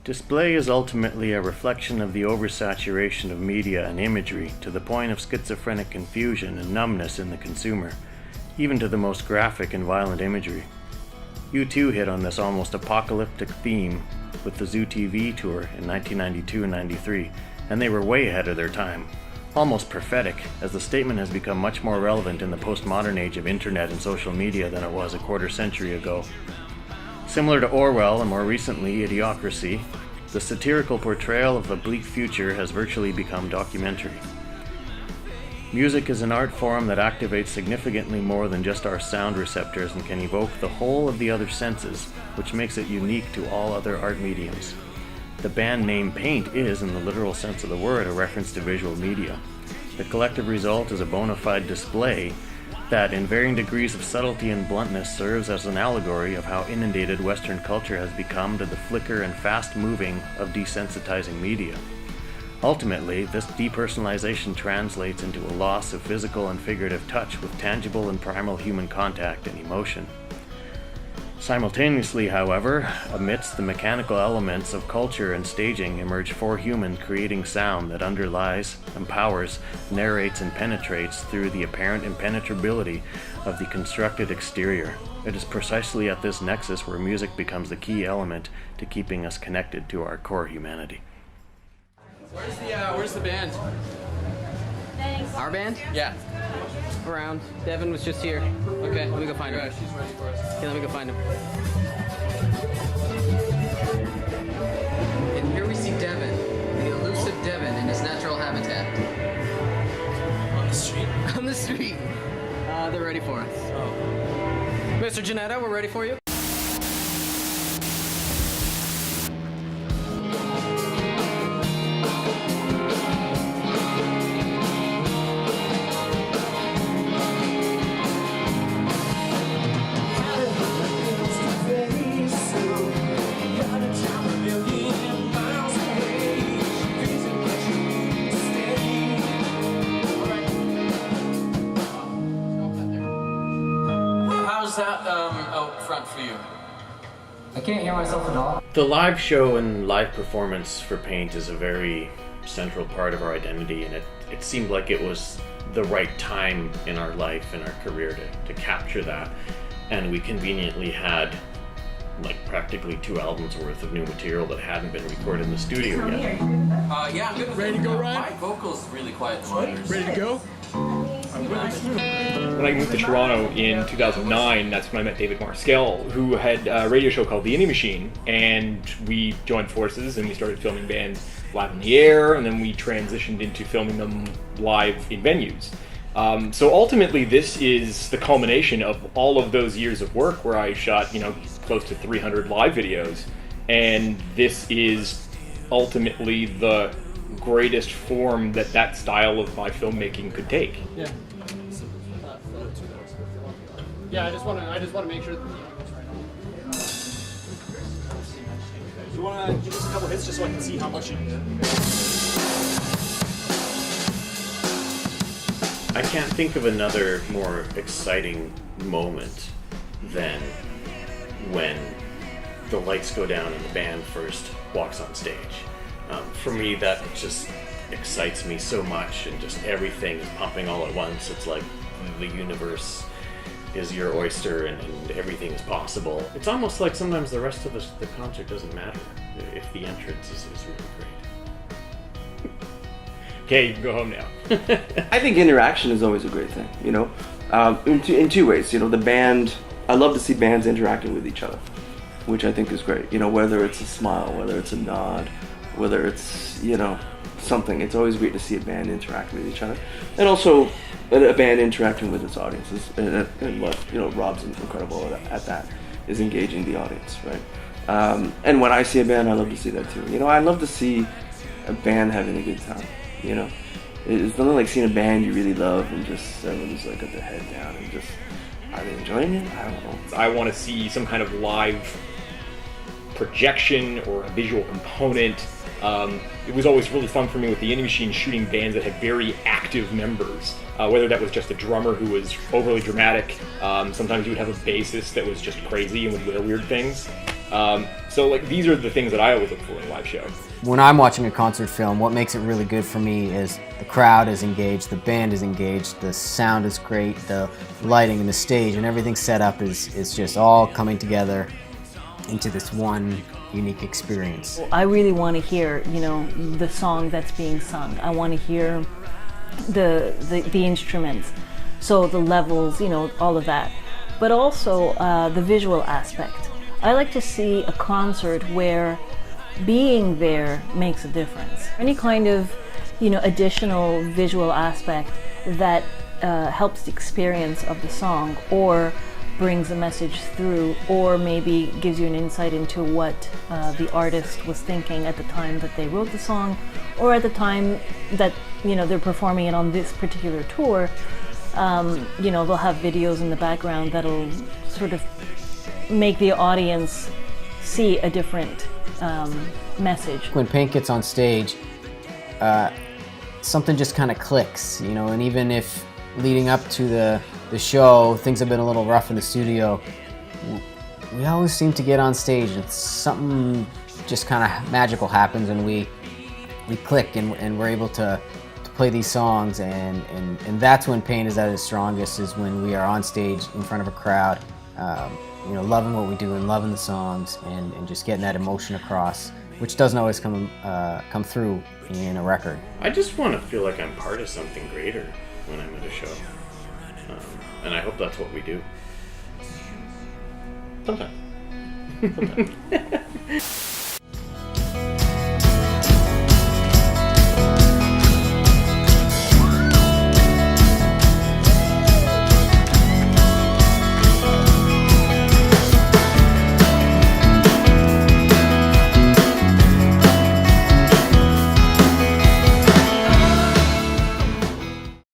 Display is ultimately a reflection of the oversaturation of media and imagery to the point of schizophrenic confusion and numbness in the consumer, even to the most graphic and violent imagery. U2 hit on this almost apocalyptic theme with the Zoo TV tour in 1992 and 93, and they were way ahead of their time. Almost prophetic, as the statement has become much more relevant in the postmodern age of internet and social media than it was a quarter century ago. Similar to Orwell and more recently Idiocracy, the satirical portrayal of the bleak future has virtually become documentary. Music is an art form that activates significantly more than just our sound receptors and can evoke the whole of the other senses, which makes it unique to all other art mediums. The band name Paint is, in the literal sense of the word, a reference to visual media. The collective result is a bona fide display that, in varying degrees of subtlety and bluntness, serves as an allegory of how inundated Western culture has become to the flicker and fast-moving of desensitizing media. Ultimately, this depersonalization translates into a loss of physical and figurative touch with tangible and primal human contact and emotion. Simultaneously, however, amidst the mechanical elements of culture and staging emerge four humans creating sound that underlies, empowers, narrates, and penetrates through the apparent impenetrability of the constructed exterior. It is precisely at this nexus where music becomes the key element to keeping us connected to our core humanity. Where's the band? Thanks. Our band? Yeah. Around. Devin was just here. Okay, let me go find her. She's ready for us. Okay, let me go find him. And here we see Devin, the elusive Devin in his natural habitat. On the street? On the street. They're ready for us. Oh. Mr. Janetta, we're ready for you. How's that out front for you? I can't hear myself at all. The live show and live performance for Paint is a very central part of our identity, and it seemed like it was the right time in our life and our career to capture that. And we conveniently had like practically 2 albums worth of new material that hadn't been recorded in the studio yet. Yeah, I'm good. Ready to go, Ryan? My vocal's really quiet. The monitors. Ready to go? When I moved to Toronto in 2009, that's when I met David Marskell, who had a radio show called The Indie Machine, and we joined forces and we started filming bands live in the air, and then we transitioned into filming them live in venues. So ultimately, this is the culmination of all of those years of work where I shot, close to 300 live videos, and this is ultimately the greatest form that style of my filmmaking could take. Yeah. Yeah, I just want to make sure. You want to give us a couple hits just so I can see how much you. I can't think of another more exciting moment than when the lights go down and the band first walks on stage. For me, that just excites me so much, and just everything is pumping all at once. It's like the universe is your oyster, and everything is possible. It's almost like sometimes the rest of the concert doesn't matter if the entrance is really great. Okay, you can go home now. I think interaction is always a great thing, in two ways. The band, I love to see bands interacting with each other, which I think is great. Whether it's a smile, whether it's a nod, whether it's, something. It's always great to see a band interact with each other. And also a band interacting with its audiences. And what, Robb's incredible at that, is engaging the audience, right? And when I see a band, I love to see that too. I love to see a band having a good time, It's nothing like seeing a band you really love and just everyone's like got their head down and just, are they enjoying it? I don't know. I want to see some kind of live projection or a visual component. It was always really fun for me with the Indie Machine shooting bands that had very active members, whether that was just a drummer who was overly dramatic. Sometimes you would have a bassist that was just crazy and would wear weird things. So like these are the things that I always look for in a live show. When I'm watching a concert film, what makes it really good for me is the crowd is engaged, the band is engaged, the sound is great, the lighting and the stage and everything set up is just all coming together into this one unique experience. I really want to hear, you know, the song that's being sung. I want to hear the instruments, so the levels, you know, all of that. But also the visual aspect. I like to see a concert where being there makes a difference. Any kind of, you know, additional visual aspect that helps the experience of the song, or brings a message through, or maybe gives you an insight into what the artist was thinking at the time that they wrote the song, or at the time that, you know, they're performing it on this particular tour. You know, they'll have videos in the background that'll sort of make the audience see a different message. When Pink gets on stage, something just kind of clicks, you know, and even if leading up to the show, things have been a little rough in the studio, we always seem to get on stage and something just kind of magical happens, and we click and we're able to play these songs, and that's when Pain is at its strongest, is when we are on stage in front of a crowd, you know, loving what we do and loving the songs and just getting that emotion across, which doesn't always come through in a record. I just want to feel like I'm part of something greater when I'm at a show. And I hope that's what we do. Sometimes.